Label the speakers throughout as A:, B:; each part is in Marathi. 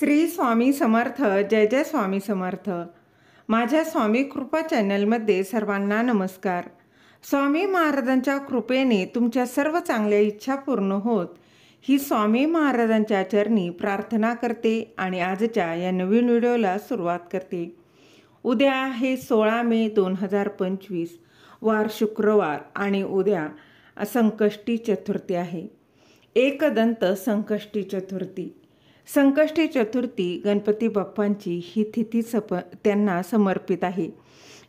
A: श्री स्वामी समर्थ. जय जय स्वामी समर्थ. माझ्या स्वामी कृपा चॅनलमध्ये सर्वांना नमस्कार. स्वामी महाराजांच्या कृपेने तुमच्या सर्व चांगल्या इच्छा पूर्ण होत ही स्वामी महाराजांच्या चरणी प्रार्थना करते आणि आजच्या या नवीन व्हिडिओला सुरुवात करते. उद्या आहे 16 मे 2025, वार शुक्रवार आणि उद्या संकष्टी चतुर्थी आहे. एकदंत संकष्टी चतुर्थी. संकष्टी चतुर्थी गणपती बाप्पांची ही तिथी त्यांना समर्पित आहे.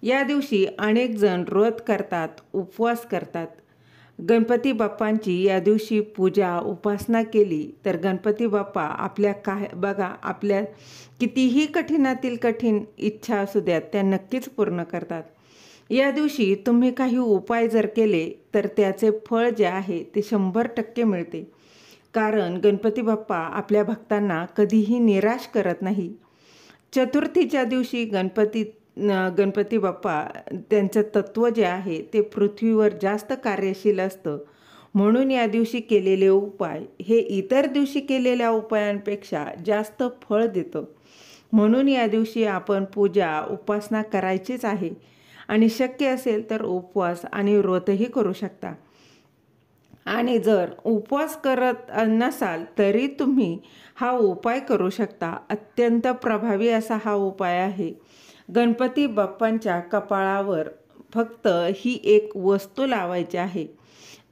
A: या दिवशी अनेक जण व्रत करतात, उपवास करतात. गणपती बाप्पांची या दिवशी पूजा उपासना केली तर गणपती बाप्पा आपल्या कितीही कठीणातील कठीण इच्छा असू द्यात त्या नक्कीच पूर्ण करतात. या दिवशी तुम्ही काही उपाय जर केले तर त्याचे फळ जे आहे ते 100% मिळते. कारण गणपती बाप्पा आपल्या भक्तांना कधीही निराश करत नाही. चतुर्थीच्या दिवशी गणपती बाप्पा त्यांचं तत्त्व जे आहे ते पृथ्वीवर जास्त कार्यशील असतं. म्हणून या दिवशी केलेले उपाय हे इतर दिवशी केलेल्या उपायांपेक्षा जास्त फळ देतं. म्हणून या दिवशी आपण पूजा उपासना करायचीच आहे आणि शक्य असेल तर उपवास आणि व्रतही करू शकता. आणि जर उपवास करत नसाल तरी तुम्ही हा उपाय करू शकता. अत्यंत प्रभावी असा हा उपाय आहे. गणपती बाप्पांच्या कपाळावर फक्त ही एक वस्तू लावायची आहे.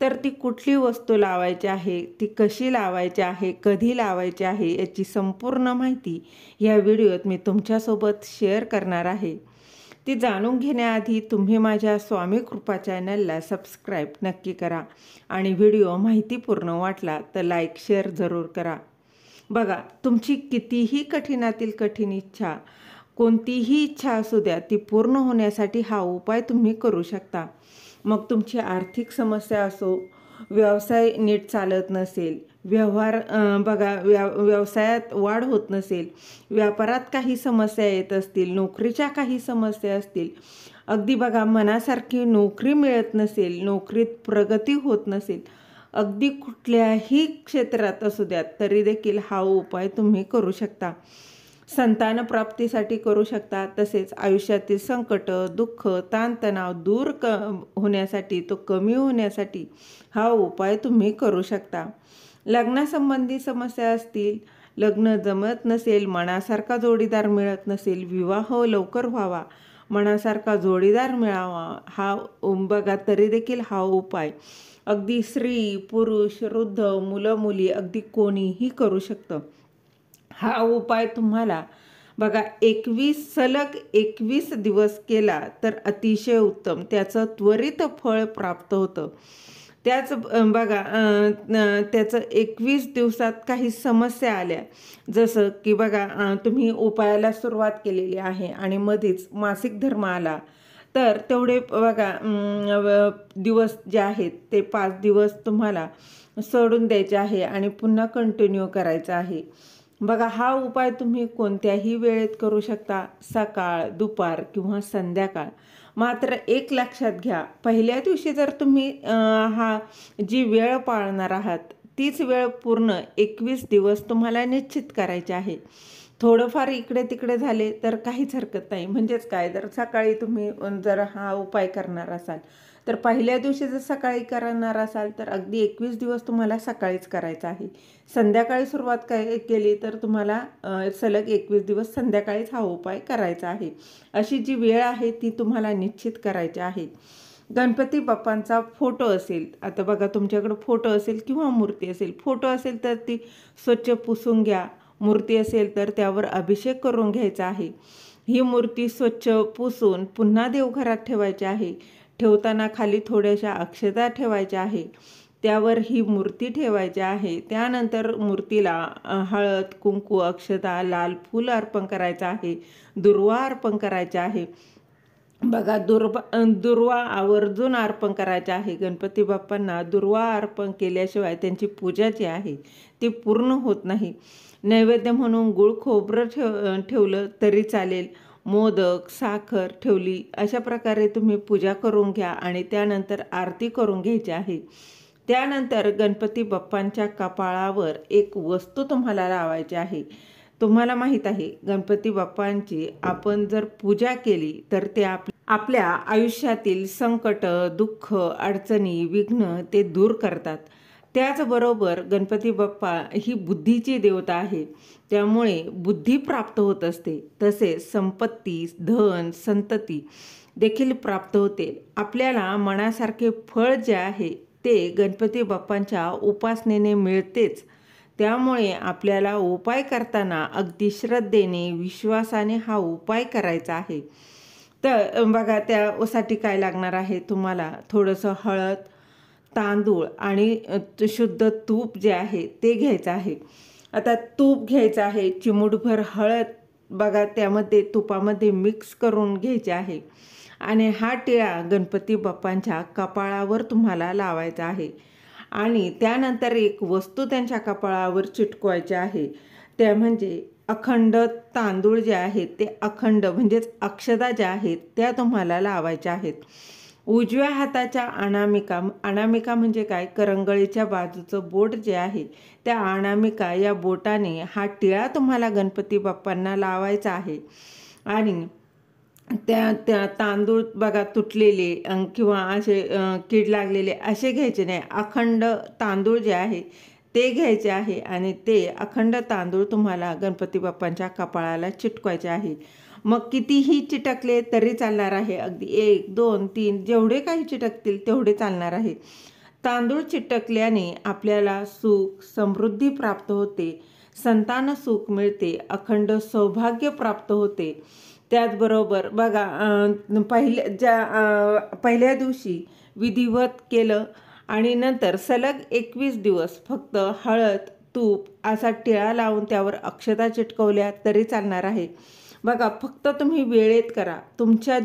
A: तर ती कुठली वस्तू लावायची आहे, ती कशी लावायची आहे, कधी लावायची आहे याची संपूर्ण माहिती या व्हिडिओत मी तुमच्यासोबत शेअर करणार आहे. ती जाणून घेण्याआधी तुम्ही माझ्या स्वामी कृपा चॅनलला सबस्क्राईब नक्की करा आणि व्हिडिओ माहितीपूर्ण वाटला तर लाईक शेअर जरूर करा. बघा, तुमची कितीही कठीणातील कठीण इच्छा, कोणतीही इच्छा असू द्या, ती पूर्ण होण्यासाठी हा उपाय तुम्ही करू शकता. मग तुमची आर्थिक समस्या असो, व्यवसाय नीट चालत नसेल, व्यवसायात वाढ होत नसेल, व्यापारात काही समस्या येत असतील, नोकरीच्या काही समस्या असतील, अगदी मनासारखी नोकरी मिळत नसेल, नोकरीत प्रगती होत नसेल, अगदी कुठल्याही क्षेत्रात असू द्यात तरी देखील हा उपाय तुम्ही करू शकता. संतान प्राप्तीसाठी करू शकता. तसेच आयुष्यातील संकट, दुःख, ताणतणाव दूर होण्यासाठी, तो कमी होण्यासाठी हा उपाय तुम्ही करू शकता. लग्नासंबंधी समस्या असतील, लग्न जमत नसेल, मनासारखा जोडीदार मिळत नसेल, विवाह लवकर व्हावा, मनासारखा जोडीदार मिळावा, तरी देखील हा उपाय अगदी स्त्री, पुरुष, वृद्ध, मुलं मुली अगदी कोणीही करू शकतं. हा उपाय तुम्हाला 21 दिवस केला तर अतिशय उत्तम, त्याचं त्वरित फळ प्राप्त होतं. त्याचं 21 दिवसात काही समस्या आल्या, जसं की तुम्ही उपायाला सुरुवात केलेली आहे आणि मध्येच मासिक धर्म आला तर तेवढे दिवस जे आहेत ते 5 दिवस तुम्हाला सोडून द्यायचे आहे आणि पुन्हा कंटिन्यू करायचं आहे. हा उपाय तुम्ही कोणत्याही वेळेत करू शकता, सकाळ, दुपार किंवा संध्याकाळ. मात्र एक लक्षात घ्या, पहिल्या दिवशी जर तुम्ही जी वेळ पाळणार आहात तीच वेळ पूर्ण 21 दिवस तुम्हाला निश्चित करायचे आहे. थोडंफार इकडे तिकडे झाले तर काहीच हरकत नाही. म्हणजेच काय, जर सकाळी तुम्ही जर हा उपाय करणार असाल तर पहिल्या दिवशी जर सकाळी करणार असाल तर अगदी 21 दिवस तुम्हाला सकाळीच करायचं आहे. संध्याकाळी सुरुवात केली तर तुम्हाला सलग 21 दिवस संध्याकाळीच हा उपाय करायचा आहे. अशी जी वेळ आहे ती तुम्हाला निश्चित करायची आहे. गणपती बाप्पांचा फोटो असेल, आता तुमच्याकडं फोटो असेल किंवा मूर्ती असेल, फोटो असेल तर ती स्वच्छ पुसून घ्या. मूर्ती असेल तर त्यावर अभिषेक करून घ्यायचा आहे. ही मूर्ती स्वच्छ पुसून पुन्हा देवघरात ठेवायची आहे. ठेवताना खाली थोड्याशा अक्षता ठेवायच्या आहे, त्यावर ही मूर्ती ठेवायची आहे. त्यानंतर मूर्तीला हळद, कुंकू, अक्षता, लाल फूल अर्पण करायचं आहे, दुर्वा अर्पण करायचा आहे. दुर्वा आवर्जून अर्पण करायचा आहे. गणपती बाप्पांना दुर्वा अर्पण केल्याशिवाय त्यांची पूजा जी आहे ती पूर्ण होत नाही. नैवेद्य म्हणून गुळ खोबरं ठेवलं तरी चालेल, मोदक, साखर ठेवली, अशा प्रकारे तुम्ही पूजा करून घ्या आणि त्यानंतर आरती करून घ्यायची आहे. त्यानंतर गणपती बाप्पांच्या कपाळावर एक वस्तू तुम्हाला लावायची आहे. तुम्हाला माहीत आहे, गणपती बाप्पांची आपण जर पूजा केली तर ते आपल्या आयुष्यातील संकट, दुःख, अडचणी, विघ्न ते दूर करतात. त्याचबरोबर गणपती बाप्पा ही बुद्धीची देवता आहे. त्यामुळे बुद्धी प्राप्त होत असते. तसेच संपत्ती, धन, संतती देखील प्राप्त होते. आपल्याला मनासारखे फळ जे आहे ते गणपती बाप्पांच्या उपासनेने मिळतेच. त्यामुळे आपल्याला उपाय करताना अगदी श्रद्धेने, विश्वासाने हा उपाय करायचा आहे. तर बघा, त्यासाठी काय लागणार आहे तुम्हाला, थोडंसं हळद, तांदूळ आणि शुद्ध तूप जे आहे ते घ्यायचं आहे. आता तूप घ्यायचं आहे, चिमूटभर हळद बघा त्यामध्ये तुपामध्ये मिक्स करून घ्यायचे आहे आणि हा टिळा गणपती बाप्पांच्या कपाळावर तुम्हाला लावायचा आहे. आणि त्यानंतर एक वस्तू त्यांच्या कपाळावर चिटकवायची आहे. त्या म्हणजे अखंड तांदूळ जे आहेत ते अखंड म्हणजेच अक्षता ज्या आहेत त्या तुम्हाला लावायच्या आहेत. उजव्या हाताच्या अनामिका म्हणजे काय, करंगळीच्या बाजूचं बोट जे आहे त्या अनामिका या बोटाने हा टिळा तुम्हाला गणपती बाप्पांना लावायचा आहे. आणि त्या तांदूळ बघा तुटलेले किंवा असे कीड लागलेले असे घ्यायचे नाही. अखंड तांदूळ जे आहे ते घ्यायचे आहे आणि ते अखंड तांदूळ तुम्हाला गणपती बाप्पांच्या कपाळाला चिटकवायचे आहे. मग कितीही चिटकले तरी चालणार आहे. अगदी 1, 2, 3 जेवढे काही चिटकतील तेवढे चालणार आहे. तांदूळ चिटकल्याने आपल्याला सुख, समृद्धी प्राप्त होते, संतान सुख मिळते, अखंड सौभाग्य प्राप्त होते. त्याचबरोबर बघा, पहिल्या दिवशी विधिवत केलं आणि नंतर सलग 21 दिवस फक्त हळद, तूप असा टिळा लावून त्यावर अक्षता चिटकवल्या तरी चालणार आहे. बघा, फक्त तुम्ही वेळेत करा. तुमच्या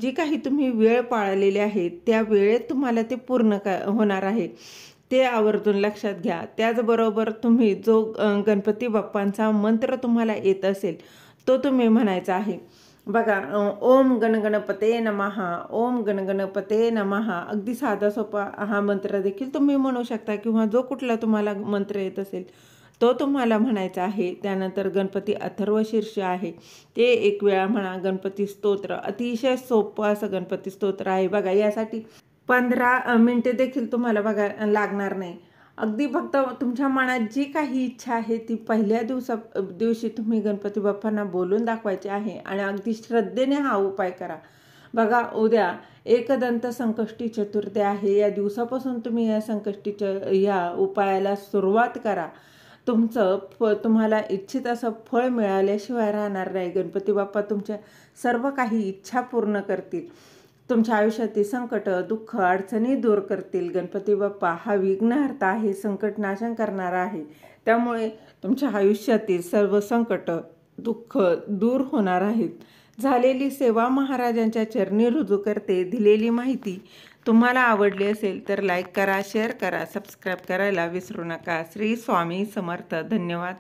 A: जी काही तुम्ही वेळ पाळलेली आहे त्या वेळेत तुम्हाला ते पूर्ण होणार आहे, ते आवर्जून लक्षात घ्या. त्याचबरोबर तुम्ही जो गणपती बाप्पांचा मंत्र तुम्हाला येत असेल तो तुम्ही म्हणायचा आहे. बघा, ओम गणगणपते नमः, ओम गणगणपते नमः. अगदी साधा सोपा हा मंत्र देखील तुम्ही म्हणू शकता किंवा जो कुठला तुम्हाला मंत्र येत असेल तो तुम्हाला म्हणायचा आहे. त्यानंतर गणपती अथर्वशीर्ष आहे ते एक वेळा म्हणा. गणपती स्तोत्र अतिशय सोपं असं गणपती स्तोत्र आहे. बघा, यासाठी 15 मिनिटे देखील तुम्हाला बघा लागणार नाही. अगदी फक्त तुमच्या मनात जी काही इच्छा आहे ती पहिल्या दिवशी तुम्ही गणपती बाप्पांना बोलून दाखवायची आहे आणि अगदी श्रद्धेने हा उपाय करा. बघा, उद्या एकदंत संकष्टी चतुर्थी आहे. या दिवसापासून तुम्ही या उपायाला सुरुवात करा. तुम्हाला इच्छित असं फळ मिळाल्याशिवाय राहणार नाही. गणपती बाप्पा तुमच्या सर्व काही इच्छा पूर्ण करतील. तुमच्या आयुष्यातील संकट, दुःख, अडचणी दूर करतील. गणपती बाप्पा हा विघ्नहर्ता आहे, संकट नाशन करणारा आहे. त्यामुळे तुमच्या आयुष्यातील सर्व संकट, दुःख दूर होणार आहेत. झालेली सेवा महाराजांच्या चरणी रुजू करते. दिलेली माहिती तुम्हाला आवडली असेल तर लाईक करा, शेअर करा, सबस्क्राईब करायला विसरू नका. श्री स्वामी समर्थ. धन्यवाद.